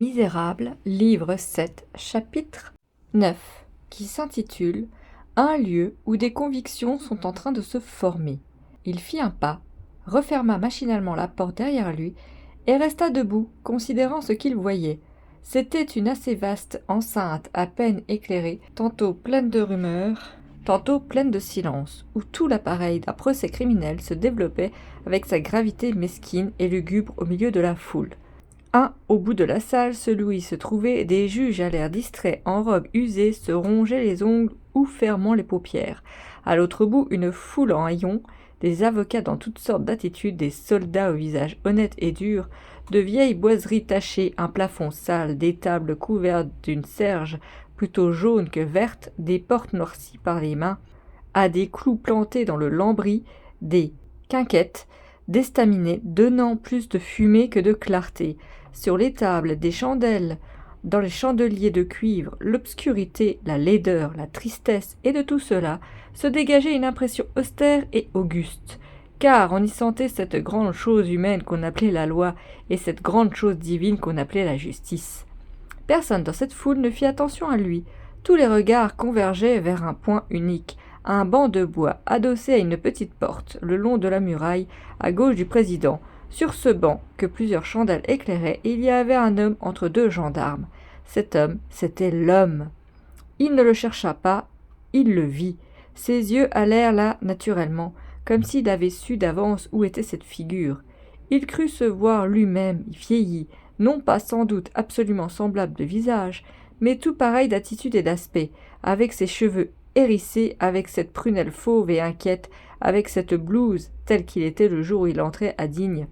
Misérables, livre 7, chapitre 9, qui s'intitule « Un lieu où des convictions sont en train de se former ». Il fit un pas, referma machinalement la porte derrière lui et resta debout, considérant ce qu'il voyait. C'était une assez vaste enceinte à peine éclairée, tantôt pleine de rumeurs, tantôt pleine de silence, où tout l'appareil d'un procès criminel se développait avec sa gravité mesquine et lugubre au milieu de la foule. Au bout de la salle, celui où il se trouvait, des juges à l'air distrait, en robe usée, se rongeaient les ongles ou fermant les paupières. À l'autre bout, une foule en haillons, des avocats dans toutes sortes d'attitudes, des soldats au visage honnête et dur, de vieilles boiseries tachées, un plafond sale, des tables couvertes d'une serge plutôt jaune que verte, des portes noircies par les mains, à des clous plantés dans le lambris, des quinquettes, d'estaminets donnant plus de fumée que de clarté. Sur les tables, des chandelles, dans les chandeliers de cuivre, l'obscurité, la laideur, la tristesse, et de tout cela se dégageait une impression austère et auguste, car on y sentait cette grande chose humaine qu'on appelait la loi, et cette grande chose divine qu'on appelait la justice. Personne dans cette foule ne fit attention à lui. Tous les regards convergeaient vers un point unique, un banc de bois adossé à une petite porte, le long de la muraille, à gauche du président. Sur ce banc, que plusieurs chandelles éclairaient, il y avait un homme entre deux gendarmes. Cet homme, c'était l'homme. Il ne le chercha pas, il le vit. Ses yeux allèrent là naturellement, comme s'il avait su d'avance où était cette figure. Il crut se voir lui-même vieilli, non pas sans doute absolument semblable de visage, mais tout pareil d'attitude et d'aspect, avec ses cheveux hérissés, avec cette prunelle fauve et inquiète, avec cette blouse, tel qu'il était le jour où il entrait à Digne,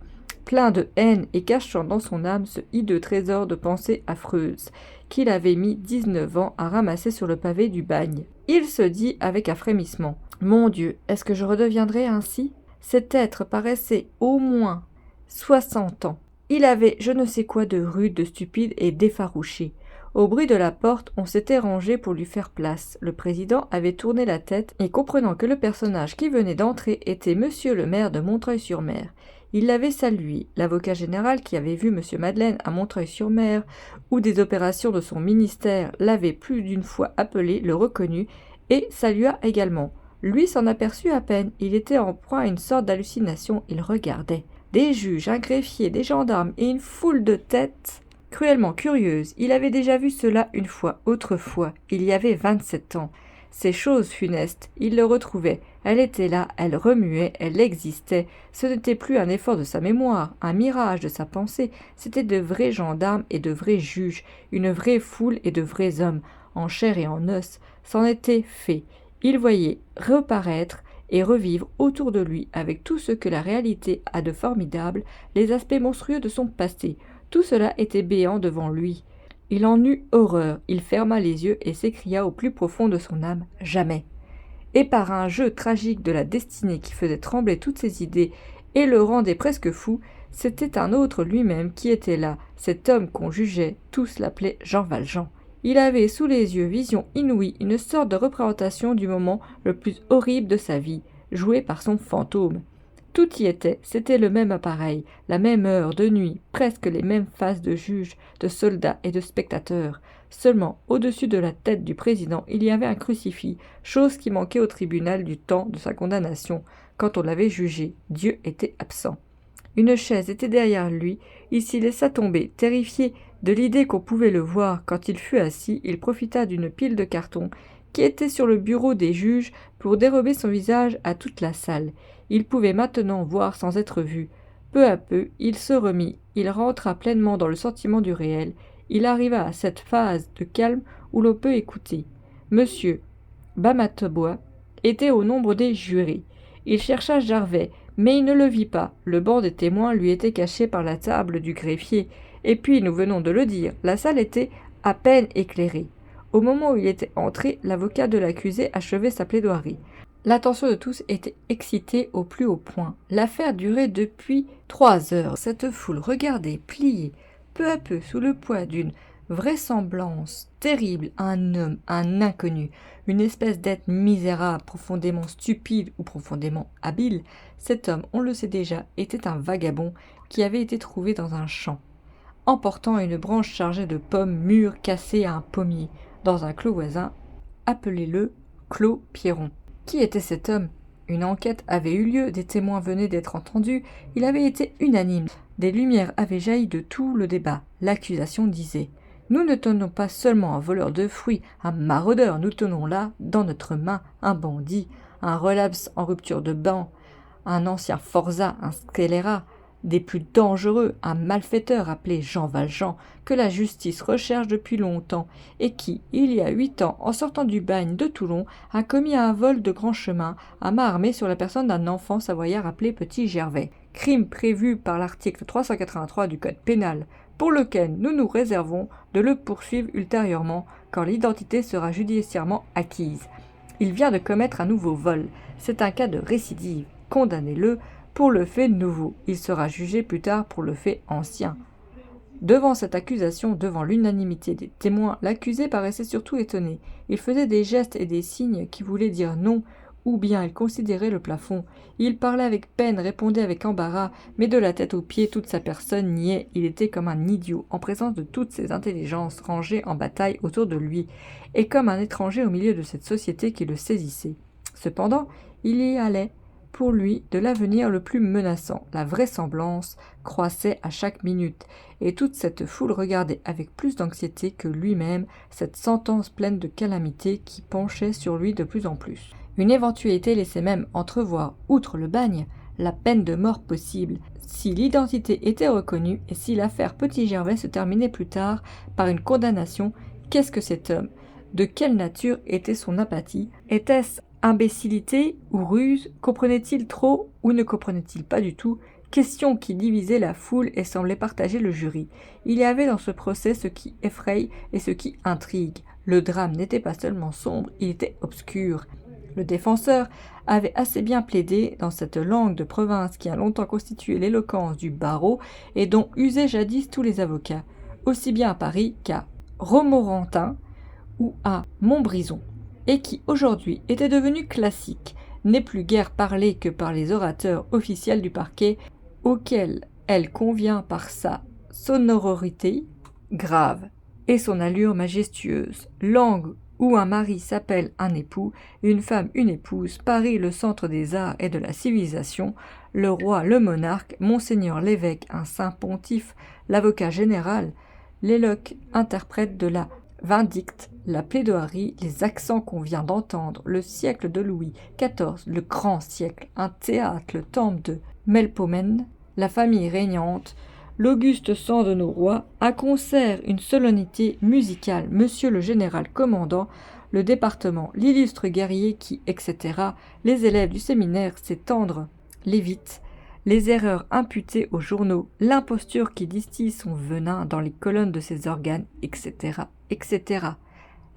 plein de haine et cachant dans son âme ce hideux trésor de pensées affreuses, qu'il avait mis 19 ans à ramasser sur le pavé du bagne. Il se dit avec un frémissement « Mon Dieu, est-ce que je redeviendrai ainsi ?» Cet être paraissait au moins 60 ans. Il avait je ne sais quoi de rude, de stupide et d'effarouché. Au bruit de la porte, on s'était rangé pour lui faire place. Le président avait tourné la tête et comprenant que le personnage qui venait d'entrer était monsieur le maire de Montreuil-sur-Mer, il l'avait salué. L'avocat général qui avait vu M. Madeleine à Montreuil-sur-Mer ou des opérations de son ministère l'avait plus d'une fois appelé, le reconnut et salua également. Lui s'en aperçut à peine, il était en proie à une sorte d'hallucination, il regardait. Des juges, un greffier, des gendarmes et une foule de têtes cruellement curieuses. Il avait déjà vu cela une fois, autrefois, il y avait 27 ans. Ces choses funestes, il le retrouvait. Elle était là, elle remuait, elle existait. Ce n'était plus un effort de sa mémoire, un mirage de sa pensée. C'était de vrais gendarmes et de vrais juges, une vraie foule et de vrais hommes, en chair et en os. C'en était fait. Il voyait reparaître et revivre autour de lui, avec tout ce que la réalité a de formidable, les aspects monstrueux de son passé. Tout cela était béant devant lui. Il en eut horreur, il ferma les yeux et s'écria au plus profond de son âme « Jamais !» Et par un jeu tragique de la destinée qui faisait trembler toutes ses idées et le rendait presque fou, c'était un autre lui-même qui était là, cet homme qu'on jugeait, tous l'appelaient Jean Valjean. Il avait sous les yeux, vision inouïe, une sorte de représentation du moment le plus horrible de sa vie, jouée par son fantôme. Tout y était, c'était le même appareil, la même heure de nuit, presque les mêmes faces de juges, de soldats et de spectateurs. Seulement, au-dessus de la tête du président, il y avait un crucifix, chose qui manquait au tribunal du temps de sa condamnation. Quand on l'avait jugé, Dieu était absent. Une chaise était derrière lui, il s'y laissa tomber, terrifié de l'idée qu'on pouvait le voir. Quand il fut assis, il profita d'une pile de cartons qui était sur le bureau des juges pour dérober son visage à toute la salle. Il pouvait maintenant voir sans être vu. Peu à peu, il se remit, il rentra pleinement dans le sentiment du réel. Il arriva à cette phase de calme où l'on peut écouter. Monsieur Bamatabois était au nombre des jurés. Il chercha Jarvet, mais il ne le vit pas. Le banc des témoins lui était caché par la table du greffier. Et puis, nous venons de le dire, la salle était à peine éclairée. Au moment où il était entré, l'avocat de l'accusé achevait sa plaidoirie. L'attention de tous était excitée au plus haut point. L'affaire durait depuis 3 heures. Cette foule regardait, pliée, peu à peu, sous le poids d'une vraisemblance terrible, un homme, un inconnu, une espèce d'être misérable, profondément stupide ou profondément habile. Cet homme, on le sait déjà, était un vagabond qui avait été trouvé dans un champ. emportant une branche chargée de pommes mûres cassées à un pommier, dans un clos voisin, appelez-le Clos Pierron. Qui était cet homme? Une enquête avait eu lieu, des témoins venaient d'être entendus, il avait été unanime. Des lumières avaient jailli de tout le débat. L'accusation disait « Nous ne tenons pas seulement un voleur de fruits, un maraudeur, nous tenons là, dans notre main, un bandit, un relapse en rupture de ban, un ancien forçat, un scélérat, des plus dangereux, un malfaiteur appelé Jean Valjean, que la justice recherche depuis longtemps, et qui, il y a 8 ans, en sortant du bagne de Toulon, a commis un vol de grand chemin à main armée sur la personne d'un enfant savoyard appelé Petit Gervais. Crime prévu par l'article 383 du Code pénal, pour lequel nous nous réservons de le poursuivre ultérieurement quand l'identité sera judiciairement acquise. Il vient de commettre un nouveau vol. C'est un cas de récidive. Condamnez-le pour le fait nouveau. Il sera jugé plus tard pour le fait ancien. Devant cette accusation, devant l'unanimité des témoins, l'accusé paraissait surtout étonné. Il faisait des gestes et des signes qui voulaient dire non, ou bien il considérait le plafond. Il parlait avec peine, répondait avec embarras, mais de la tête aux pieds, toute sa personne niait. Il était comme un idiot, en présence de toutes ces intelligences rangées en bataille autour de lui, et comme un étranger au milieu de cette société qui le saisissait. Cependant, il y allait pour lui de l'avenir le plus menaçant. La vraisemblance croissait à chaque minute, et toute cette foule regardait avec plus d'anxiété que lui-même cette sentence pleine de calamités qui penchait sur lui de plus en plus. Une éventualité laissait même entrevoir, outre le bagne, la peine de mort possible, si l'identité était reconnue et si l'affaire Petit Gervais se terminait plus tard par une condamnation. Qu'est-ce que cet homme? De quelle nature était son apathie? Était-ce imbécilité ou ruse? Comprenait-il trop ou ne comprenait-il pas du tout? Question qui divisait la foule et semblait partager le jury. Il y avait dans ce procès ce qui effraie et ce qui intrigue. Le drame n'était pas seulement sombre, il était obscur. Le défenseur avait assez bien plaidé dans cette langue de province qui a longtemps constitué l'éloquence du barreau et dont usaient jadis tous les avocats, aussi bien à Paris qu'à Romorantin ou à Montbrison, et qui aujourd'hui était devenu classique, n'est plus guère parlé que par les orateurs officiels du parquet, auxquels elle convient par sa sonorité grave et son allure majestueuse. Langue où un mari s'appelle un époux, une femme une épouse, Paris le centre des arts et de la civilisation, le roi le monarque, monseigneur l'évêque un saint pontife, l'avocat général, l'éloque interprète de la vindicte, la plaidoirie, les accents qu'on vient d'entendre, le siècle de Louis XIV, le grand siècle, un théâtre, le temple de Melpomène, la famille régnante, l'auguste sang de nos rois, à concert une solennité musicale, monsieur le général commandant, le département, l'illustre guerrier qui, etc., les élèves du séminaire, ses tendres lévites, les erreurs imputées aux journaux, l'imposture qui distille son venin dans les colonnes de ses organes, etc., etc.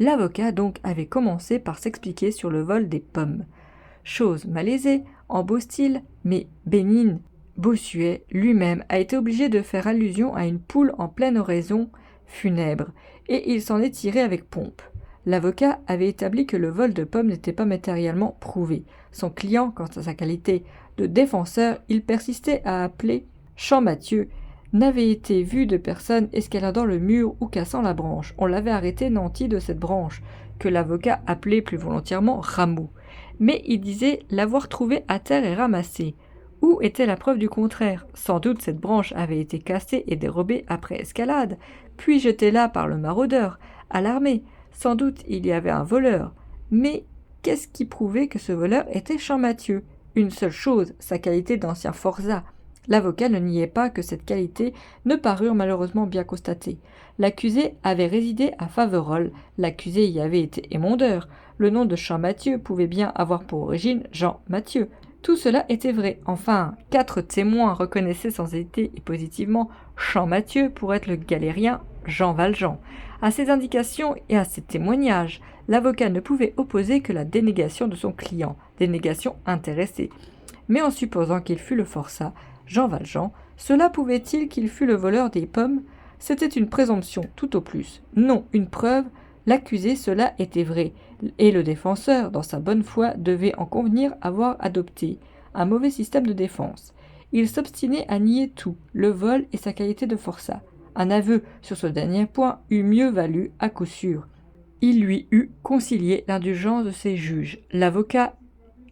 L'avocat donc avait commencé par s'expliquer sur le vol des pommes. Chose malaisée, en beau style, mais bénigne, Bossuet lui-même a été obligé de faire allusion à une poule en pleine oraison funèbre, et il s'en est tiré avec pompe. L'avocat avait établi que le vol de pommes n'était pas matériellement prouvé. Son client, quant à sa qualité de défenseur, il persistait à appeler Champmathieu, n'avait été vu de personne escaladant le mur ou cassant la branche. On l'avait arrêté nanti de cette branche, que l'avocat appelait plus volontairement rameau. Mais il disait l'avoir trouvé à terre et ramassé. Où était la preuve du contraire? Sans doute cette branche avait été cassée et dérobée après escalade, puis jetée là par le maraudeur, alarmé. Sans doute il y avait un voleur. Mais qu'est-ce qui prouvait que ce voleur était Champmathieu? Une seule chose, sa qualité d'ancien forçat. L'avocat ne niait pas que cette qualité ne parure malheureusement bien constatée. L'accusé avait résidé à Faverolles, l'accusé y avait été émondeur. Le nom de Champmathieu pouvait bien avoir pour origine Jean Mathieu. Tout cela était vrai. Enfin, 4 témoins reconnaissaient sans hésiter et positivement Champmathieu pour être le galérien Jean Valjean. À ces indications et à ces témoignages, l'avocat ne pouvait opposer que la dénégation de son client, dénégation intéressée. Mais en supposant qu'il fût le forçat, Jean Valjean, cela pouvait-il qu'il fût le voleur des pommes? C'était une présomption, tout au plus. Non, une preuve. L'accusé, cela était vrai, et le défenseur, dans sa bonne foi, devait en convenir avoir adopté un mauvais système de défense. Il s'obstinait à nier tout, le vol et sa qualité de forçat. Un aveu sur ce dernier point eût mieux valu à coup sûr. Il lui eût concilié l'indulgence de ses juges. L'avocat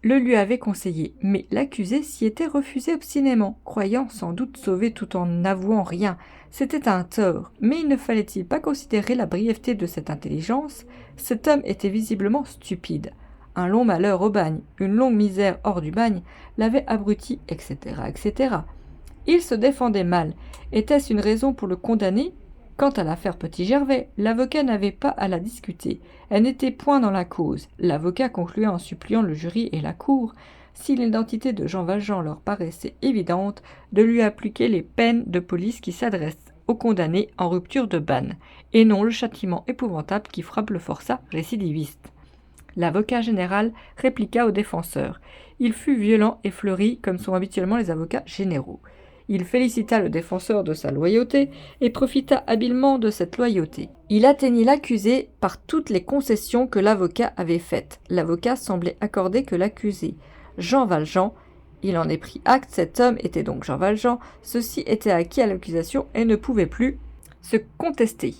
le lui avait conseillé, mais l'accusé s'y était refusé obstinément, croyant sans doute sauver tout en n'avouant rien. C'était un tort, mais ne fallait-il pas considérer la brièveté de cette intelligence? Cet homme était visiblement stupide. Un long malheur au bagne, une longue misère hors du bagne, l'avait abruti, etc., etc. Il se défendait mal. Était-ce une raison pour le condamner? Quant à l'affaire Petit-Gervais, l'avocat n'avait pas à la discuter. Elle n'était point dans la cause. L'avocat concluait en suppliant le jury et la cour, si l'identité de Jean Valjean leur paraissait évidente, de lui appliquer les peines de police qui s'adressent aux condamnés en rupture de bagne, et non le châtiment épouvantable qui frappe le forçat récidiviste. L'avocat général répliqua au défenseur. Il fut violent et fleuri comme sont habituellement les avocats généraux. Il félicita le défenseur de sa loyauté et profita habilement de cette loyauté. Il atteignit l'accusé par toutes les concessions que l'avocat avait faites. L'avocat semblait accorder que l'accusé, Jean Valjean, il en est pris acte, cet homme était donc Jean Valjean, ceci était acquis à l'accusation et ne pouvait plus se contester.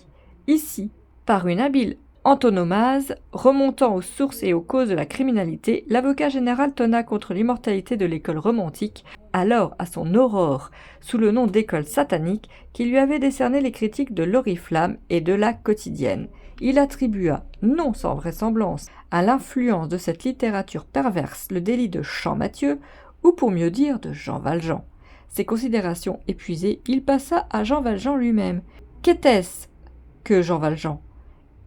Ici, par une habile antonomase, remontant aux sources et aux causes de la criminalité, l'avocat général tonna contre l'immortalité de l'école romantique, alors à son aurore, sous le nom d'école satanique, qui lui avait décerné les critiques de l'Oriflamme et de la Quotidienne. Il attribua, non sans vraisemblance, à l'influence de cette littérature perverse le délit de Champmathieu, ou pour mieux dire de Jean Valjean. Ces considérations épuisées, il passa à Jean Valjean lui-même. Qu'était-ce que Jean Valjean?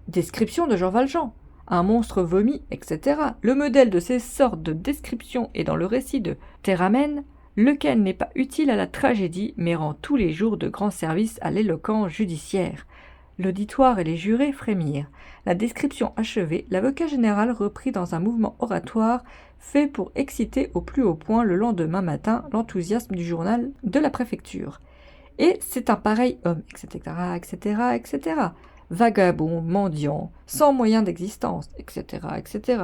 Description de Jean Valjean, un monstre vomi, etc. Le modèle de ces sortes de descriptions est dans le récit de Théramène, lequel n'est pas utile à la tragédie, mais rend tous les jours de grands services à l'éloquence judiciaire. L'auditoire et les jurés frémirent. La description achevée, l'avocat général reprit dans un mouvement oratoire fait pour exciter au plus haut point le lendemain matin l'enthousiasme du journal de la préfecture. Et c'est un pareil homme, etc., etc., etc., vagabond, mendiant, sans moyen d'existence, etc., etc.,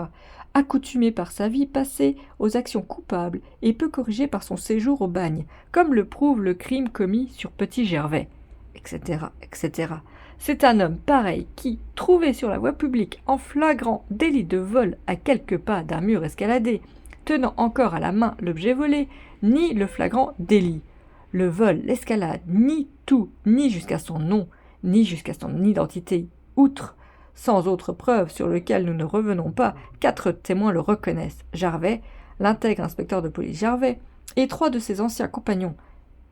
accoutumé par sa vie passée aux actions coupables et peu corrigé par son séjour au bagne, comme le prouve le crime commis sur Petit-Gervais, etc., etc. C'est un homme pareil qui, trouvé sur la voie publique en flagrant délit de vol à quelques pas d'un mur escaladé, tenant encore à la main l'objet volé, nie le flagrant délit. Le vol, l'escalade, nie tout, ni jusqu'à son nom, ni jusqu'à son identité. Outre, sans autre preuve sur lequel nous ne revenons pas, 4 témoins le reconnaissent. Gervais, l'intègre inspecteur de police Gervais, et 3 de ses anciens compagnons,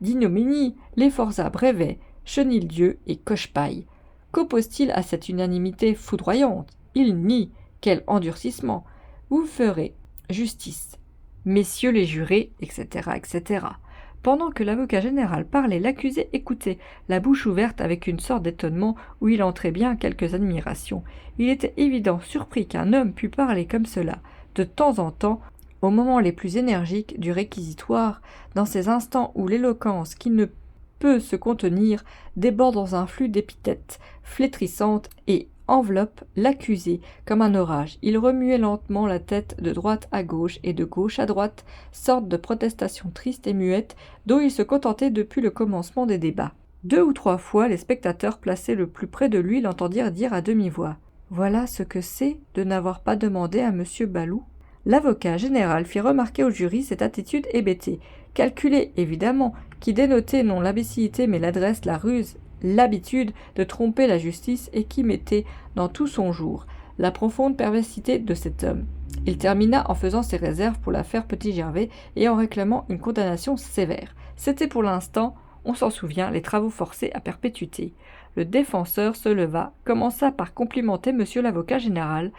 d'ignominie, les Forçats Brevet, Chenildieu et Cochepaille. Qu'oppose-t-il à cette unanimité foudroyante? Il nie. Quel endurcissement! Vous ferez justice, messieurs les jurés, etc., etc. Pendant que l'avocat général parlait, l'accusé écoutait, la bouche ouverte avec une sorte d'étonnement où il entrait bien quelques admirations. Il était évident, surpris qu'un homme pût parler comme cela, de temps en temps, aux moments les plus énergiques du réquisitoire, dans ces instants où l'éloquence, qui ne peut se contenir, déborde dans un flux d'épithètes flétrissantes et enveloppe l'accusé comme un orage. Il remuait lentement la tête de droite à gauche et de gauche à droite, sorte de protestation triste et muette dont il se contentait depuis le commencement des débats. 2 ou 3 fois, les spectateurs placés le plus près de lui l'entendirent dire à demi-voix « Voilà ce que c'est de n'avoir pas demandé à monsieur Balou ». L'avocat général fit remarquer au jury cette attitude hébétée, calculée évidemment, qui dénotait non l'imbécilité mais l'adresse, la ruse, l'habitude de tromper la justice et qui mettait dans tout son jour la profonde perversité de cet homme. Il termina en faisant ses réserves pour l'affaire Petit-Gervais et en réclamant une condamnation sévère. C'était pour l'instant, on s'en souvient, les travaux forcés à perpétuité. Le défenseur se leva, commença par complimenter monsieur l'avocat général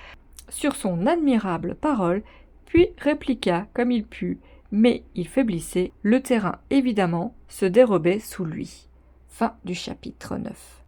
sur son admirable parole, puis répliqua comme il put, mais il faiblissait, le terrain évidemment se dérobait sous lui. Fin du chapitre 9.